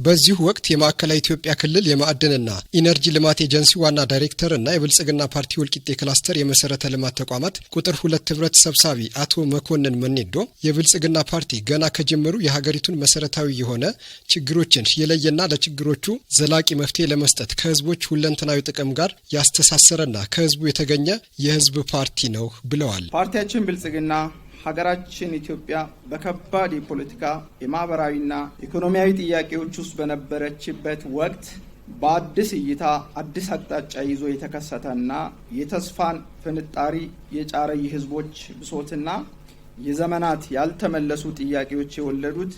በዚሁ ወቅት የማዕከላዊ ኢትዮጵያ ክልል የማዕድንና ኢነርጂ ልማት ኤጀንሲ ዋና ዳይሬክተር እና የብልጽግና ፓርቲ ወልቂጤ ክላስተር የመሰረተ ልማት ተቋማት ቁጥር 2 ህብረት ሰብሳቢ አቶ መኮንን መኔዶ የብልጽግና ፓርቲ ገና ከጀመሩ የሀገሪቱን መሰረታዊ የሆነ ችግሮችን የለየና ለችግሮቹ ዘላቂ መፍትሄ ለመስጠት ከህዝቦች ሁለንተናዊ ጥቅም ጋር ያስተሳሰረና ከህዝቡ የተገኘ የህዝብ ፓርቲ ነው ብለዋል። ፓርቲያችን ብልጽግና ሀገራችን ኢትዮጵያ በከባድ የፖለቲካ የማህበራዊና ኢኮኖሚያዊ ጥያቄዎች ውስጥ በነበረችበት ወቅት በአዲስ እይታ አዲስ አቅጣጫ ይዞ የተከሰተና የተስፋን ፍንጣሪ የጫረ የህዝቦች ብሶትና የዘመናት ያልተመለሱ ጥያቄዎች የወለዱት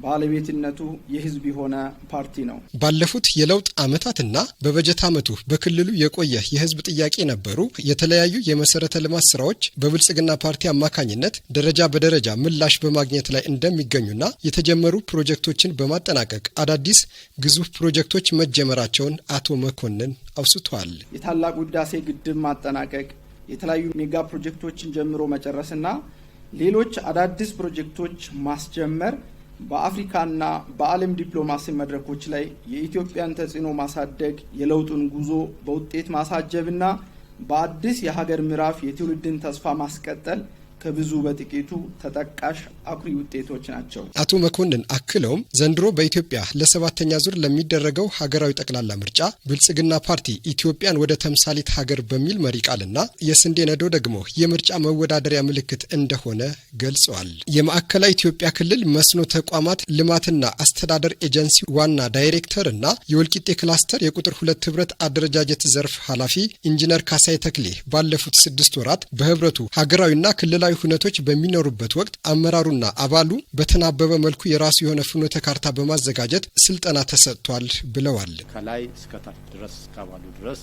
ባለቤትነቱ የህዝብ የሆነ ፓርቲ ነው። ባለፉት የለውጥ ዓመታትና በበጀት ዓመቱ በክልሉ የቆየ የህዝብ ጥያቄ ነበሩ የተለያዩ የመሰረተ ልማት ስራዎች በብልጽግና ፓርቲ አማካኝነት ደረጃ በደረጃ ምላሽ በማግኘት ላይ እንደሚገኙና የተጀመሩ ፕሮጀክቶችን በማጠናቀቅ አዳዲስ ግዙፍ ፕሮጀክቶች መጀመራቸውን አቶ መኮንን አውስተዋል። የታላቁ ህዳሴ ግድብ ማጠናቀቅ፣ የተለያዩ ሜጋ ፕሮጀክቶችን ጀምሮ መጨረስና ሌሎች አዳዲስ ፕሮጀክቶች ማስጀመር በአፍሪካና በዓለም ዲፕሎማሲ መድረኮች ላይ የኢትዮጵያን ተጽዕኖ ማሳደግ፣ የለውጡን ጉዞ በውጤት ማሳጀብና በአዲስ የሀገር ምዕራፍ የትውልድን ተስፋ ማስቀጠል ከብዙ በጥቂቱ ተጠቃሽ አኩሪ ውጤቶች ናቸው። አቶ መኮንን አክለውም ዘንድሮ በኢትዮጵያ ለ7ኛ ዙር ለሚደረገው ሀገራዊ ጠቅላላ ምርጫ ብልጽግና ፓርቲ ኢትዮጵያን ወደ ተምሳሌት ሀገር በሚል መሪ ቃልና የስንዴ ነዶ ደግሞ የምርጫ መወዳደሪያ ምልክት እንደሆነ ገልጸዋል። የማዕከላዊ ኢትዮጵያ ክልል መስኖ ተቋማት ልማትና አስተዳደር ኤጀንሲ ዋና ዳይሬክተር እና የወልቂጤ ክላስተር የቁጥር 2 ህብረት አደረጃጀት ዘርፍ ኃላፊ ኢንጂነር ካሳይ ተክሌ ባለፉት 6 ወራት በህብረቱ ሀገራዊና ክልላዊ ሁነቶች በሚኖሩበት ወቅት አመራሩና አባሉ በተናበበ መልኩ የራሱ የሆነ ፍኖተ ካርታ በማዘጋጀት ስልጠና ተሰጥቷል ብለዋል። ከላይ እስከ ታች ድረስ ከአባሉ ድረስ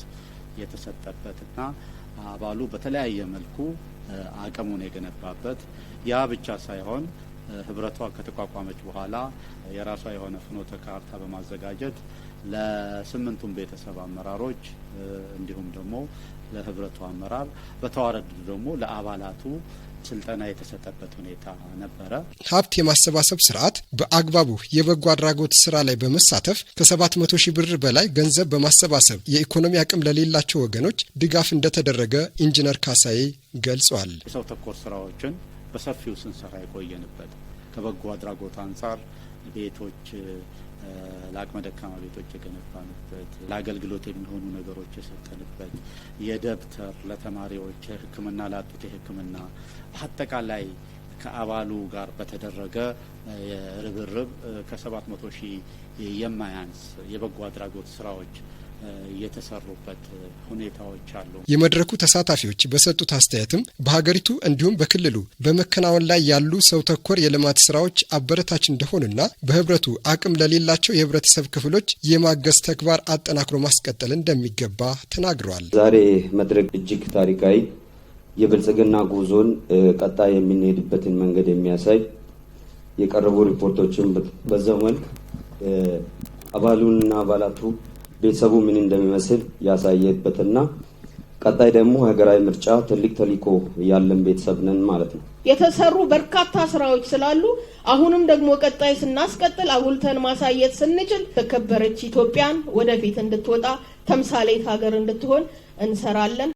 የተሰጠበትና አባሉ በተለያየ መልኩ አቅሙን የገነባበት ያ ብቻ ሳይሆን ህብረቷ ከተቋቋመች በኋላ የራሷ የሆነ ፍኖተ ካርታ በማዘጋጀት ለ8ቱም ቤተሰብ አመራሮች እንዲሁም ደግሞ ለህብረቱ አመራር በተዋረድ ደግሞ ለአባላቱ ስልጠና የተሰጠበት ሁኔታ ነበረ። ሀብት የማሰባሰብ ስርዓት በአግባቡ የበጎ አድራጎት ስራ ላይ በመሳተፍ ከ700 ሺህ ብር በላይ ገንዘብ በማሰባሰብ የኢኮኖሚ አቅም ለሌላቸው ወገኖች ድጋፍ እንደተደረገ ኢንጂነር ካሳይ ገልጸዋል። የሰው ተኮር ስራዎችን በሰፊው ስንሰራ የቆየንበት ከበጎ አድራጎት አንጻር ቤቶች ለአቅመ ደካማ ቤቶች የገነባንበት፣ ለአገልግሎት የሚሆኑ ነገሮች የሰጠንበት፣ የደብተር ለተማሪዎች ሕክምና ላጡት የሕክምና አጠቃላይ ከአባሉ ጋር በተደረገ ርብርብ ከ700 ሺህ የማያንስ የበጎ አድራጎት ስራዎች የተሰሩበት ሁኔታዎች አሉ። የመድረኩ ተሳታፊዎች በሰጡት አስተያየትም በሀገሪቱ እንዲሁም በክልሉ በመከናወን ላይ ያሉ ሰው ተኮር የልማት ስራዎች አበረታች እንደሆኑና በህብረቱ አቅም ለሌላቸው የህብረተሰብ ክፍሎች የማገዝ ተግባር አጠናክሮ ማስቀጠል እንደሚገባ ተናግረዋል። ዛሬ መድረክ እጅግ ታሪካዊ የብልጽግና ጉዞን ቀጣይ የምንሄድበትን መንገድ የሚያሳይ የቀረቡ ሪፖርቶችን በዛው መልክ አባሉንና አባላቱ ቤተሰቡ ምን እንደሚመስል ያሳየበትና ቀጣይ ደግሞ ሀገራዊ ምርጫ ትልቅ ተልዕኮ ያለን ቤተሰብ ነን ማለት ነው። የተሰሩ በርካታ ስራዎች ስላሉ አሁንም ደግሞ ቀጣይ ስናስቀጥል አጉልተን ማሳየት ስንችል ተከበረች ኢትዮጵያን ወደፊት እንድትወጣ ተምሳሌት ሀገር እንድትሆን እንሰራለን።